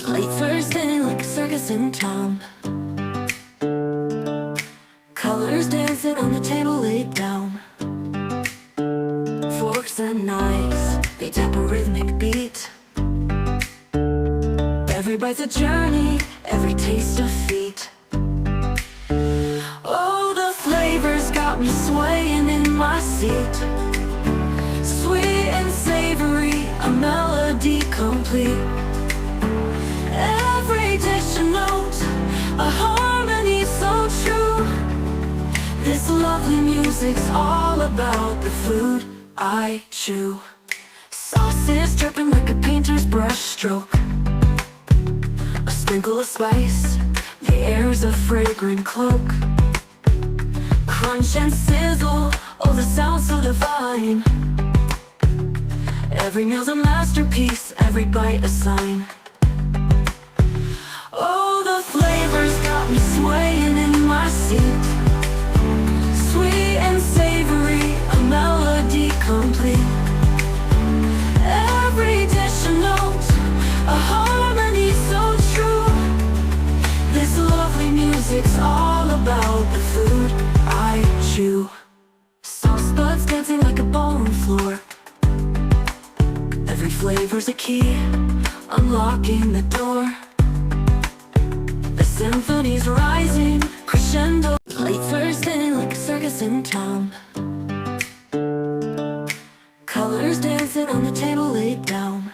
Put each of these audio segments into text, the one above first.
Late first thing like a circus in town. Colors dancing on the table laid down. Forks and knives, they tap a rhythmic beat. Every bite's a journey, every taste a feat. Oh, the flavors got me swaying in my seat. Sweet and savory, a melody complete. Every dish a note, a harmony so true. This lovely music's all about the food I chew. Sauces dripping like a painter's brush stroke. A sprinkle of spice, the air's a fragrant cloak. Crunch and sizzle, oh the sound so divine. Every meal's a masterpiece, every bite a sign. Oh, the flavors got me swaying in my seat. Sweet and savory, a melody complete. Every dish a note, a harmony so true. This lovely music's all about the food I chew. Sauce buds dancing like a ballroom floor. Every flavor's a key, unlocking the door. The symphony's rising, crescendo. Late first thing like a circus in town. Colors dancing on the table laid down.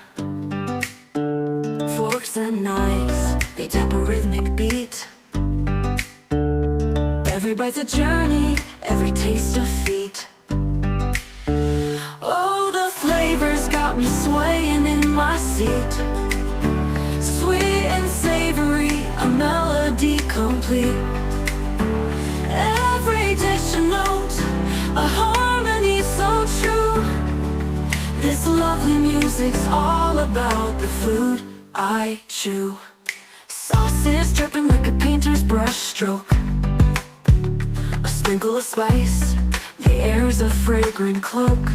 Forks and knives, they tap a rhythmic beat. Every bite's a journey, every taste a feat. Oh, the flavors got me swaying in my seat. Sweet and savory, a melody complete. Every dish a note, a harmony so true. This lovely music's all about the food I chew. Sauces dripping like a painter's brush stroke. A sprinkle of spice, the air's a fragrant cloak.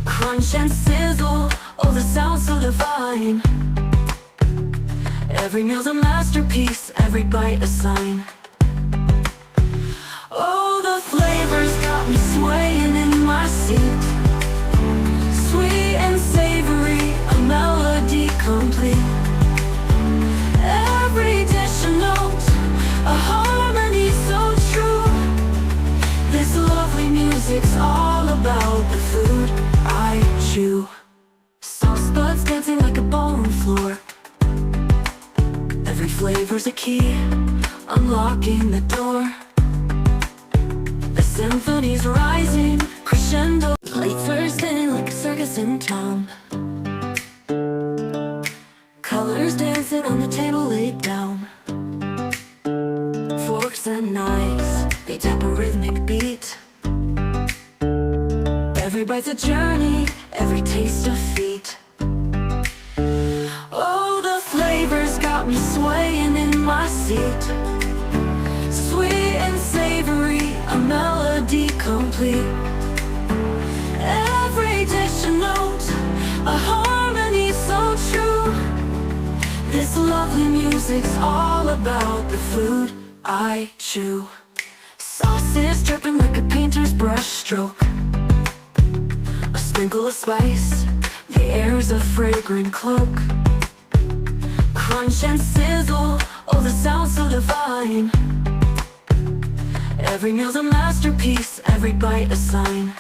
Crunch and sizzle, oh the sound so divine. Every meal's a masterpiece, every bite a sign. Oh, the flavors got me swaying in my seat. Sweet and savory, a melody complete. Every dish a note, a harmony so true. This lovely music's all about the food I chew. Sauce buds dancing like a ballroom floor. Every flavor's a key, unlocking the door. The symphony's rising, crescendo. Late first thing like a circus in town. Colors dancing on the table laid down. Forks and knives, they tap a rhythmic beat. Every bite's a journey, every taste a feat. Oh, the flavors got me swaying in my seat. Sweet and savory, a melody complete. Every dish a note, a harmony so true. This lovely music's all about the food I chew. Sauces dripping like a painter's brush stroke. A sprinkle of spice, the air's a fragrant cloak. Crunch and sizzle, oh the sound so divine. Every meal's a masterpiece, every bite a sign.